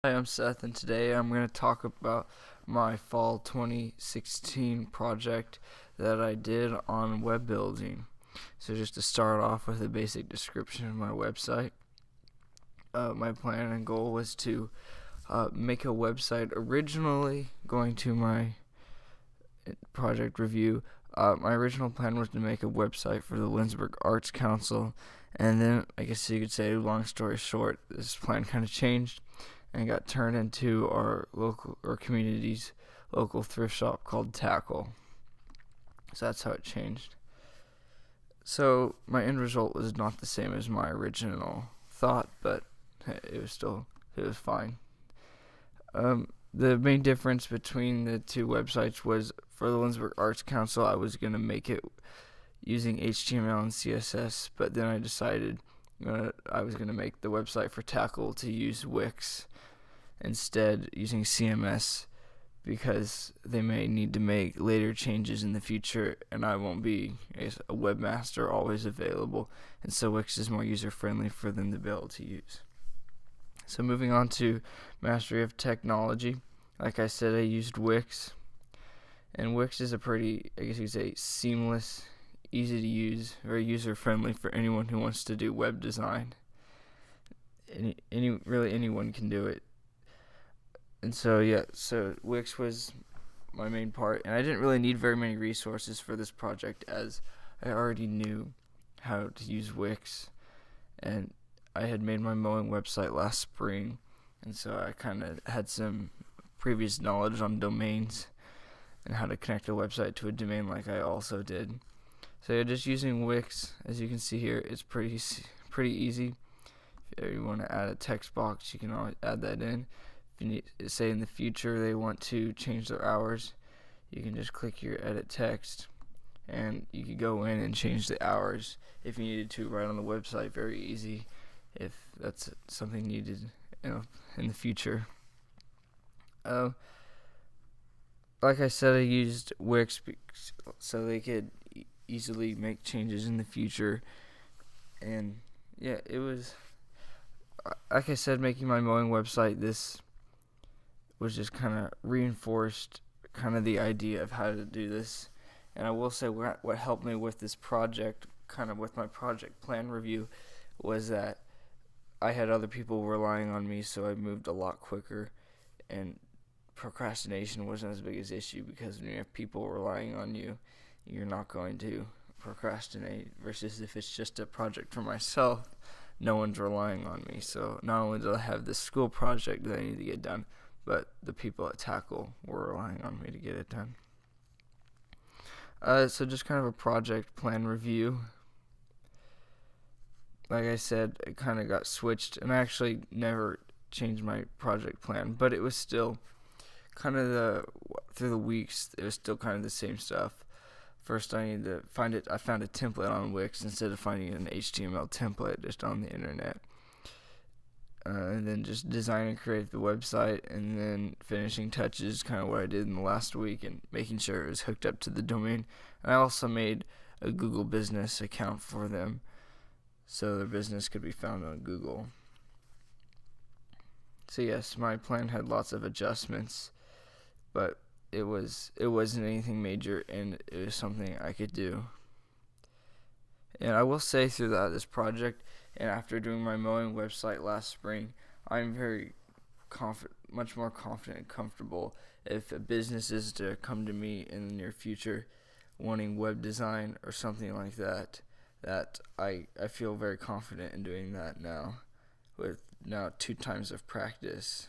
Hi, I'm Seth, and today I'm going to talk about my fall 2016 project that I did on web building. So just to start off with a basic description of my website, my plan and goal was to make a website. Originally, going to my project review, my original plan was to make a website for the Lindsberg Arts Council, and then I guess you could say, long story short, this plan kind of changed and got turned into our community's local thrift shop called Tackle. So that's how it changed. So my end result was not the same as my original thought, but it was fine. The main difference between the two websites was for the Lindsberg Arts Council, I was going to make it using HTML and CSS, but then I decided I was going to make the website for Tackle to use Wix instead, using CMS, because they may need to make later changes in the future and I won't be a webmaster always available, and so Wix is more user friendly for them to be able to use. So moving on to mastery of technology, like I said, I used Wix, and Wix is a pretty, I guess you could say, seamless, easy to use, very user friendly for anyone who wants to do web design. Really anyone can do it. And so Wix was my main part, and I didn't really need very many resources for this project as I already knew how to use Wix, and I had made my mowing website last spring, and so I kind of had some previous knowledge on domains and how to connect a website to a domain like I also did. So just using Wix, as you can see here, it's pretty easy. If you want to add a text box, you can always add that in. If you need, say in the future they want to change their hours, you can just click your edit text and you could go in and change the hours if you needed to right on the website. Very easy if that's something needed in the future. Like I said, I used Wix so they could easily make changes in the future, and yeah, it was, like I said, making my mowing website, this was just kind of reinforced kind of the idea of how to do this. And I will say what helped me with this project, kind of with my project plan review, was that I had other people relying on me, so I moved a lot quicker, and procrastination wasn't as big as issue, because when you have people relying on you, you're not going to procrastinate, versus if it's just a project for myself, no one's relying on me. So not only do I have this school project that I need to get done, but the people at Tackle were relying on me to get it done. So just kind of a project plan review. Like I said, it kind of got switched, and I actually never changed my project plan, but it was still kind of through the weeks, it was still kind of the same stuff. First, I needed to find it. I found a template on Wix instead of finding an HTML template just on the internet. And then just design and create the website, and then finishing touches, kind of what I did in the last week, and making sure it was hooked up to the domain. And I also made a Google business account for them, so their business could be found on Google. So yes, my plan had lots of adjustments, but it wasn't anything major, and it was something I could do. And I will say, throughout this project, and after doing my mowing website last spring, I'm very much more confident and comfortable if a business is to come to me in the near future wanting web design or something like that, that I feel very confident in doing that now, with now 2 times of practice.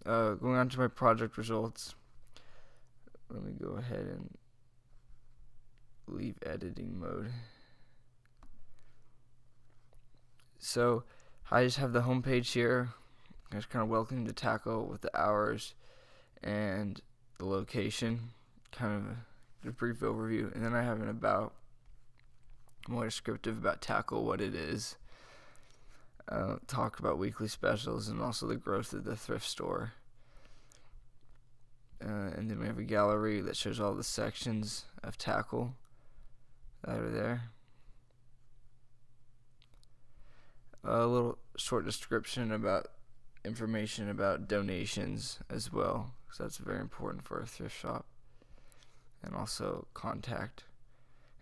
Going on to my project results, let me go ahead and leave editing mode. So I just have the home page here. It's kind of welcome to Tackle with the hours and the location, kind of a brief overview, and then I have an about, more descriptive about Tackle, what it is. Talk about weekly specials and also the growth of the thrift store. And then we have a gallery that shows all the sections of Tackle that are there. a little short description about information about donations as well, because that's very important for a thrift shop, and also contact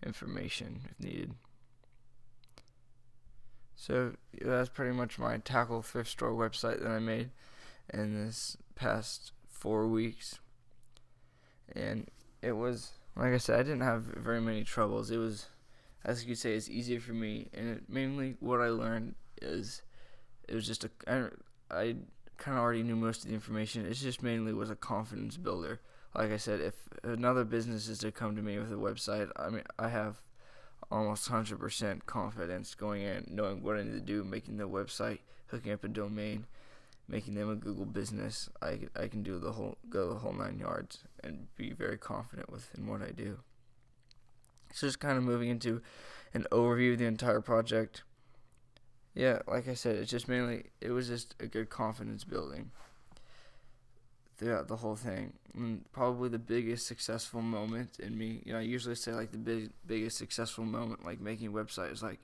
information if needed. So that's pretty much my Tackle thrift store website that I made in this past 4 weeks, and it was, like I said, I didn't have very many troubles. It was, as you could say, it's easier for me, and mainly what I learned is it was just I kind of already knew most of the information. It just mainly was a confidence builder. Like I said, if another business is to come to me with a website, I mean, I have almost 100% confidence going in, knowing what I need to do, making the website, hooking up a domain, making them a Google business. I can do the whole 9 yards and be very confident in what I do. So just kind of moving into an overview of the entire project. Yeah, like I said, it was just a good confidence building throughout the whole thing. And probably the biggest successful moment in me, I usually say like the biggest successful moment, like making websites, like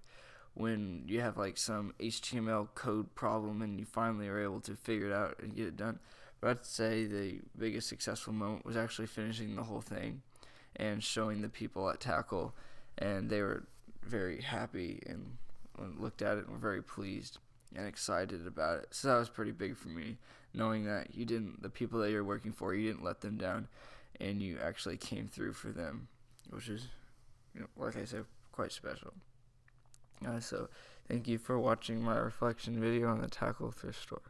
when you have like some HTML code problem and you finally are able to figure it out and get it done. But I'd say the biggest successful moment was actually finishing the whole thing and showing the people at Tackle, and they were very happy and looked at it and were very pleased and excited about it. So that was pretty big for me, knowing that the people that you're working for, you didn't let them down, and you actually came through for them, which is, like I said, quite special. So thank you for watching my reflection video on the Tackle thrift store.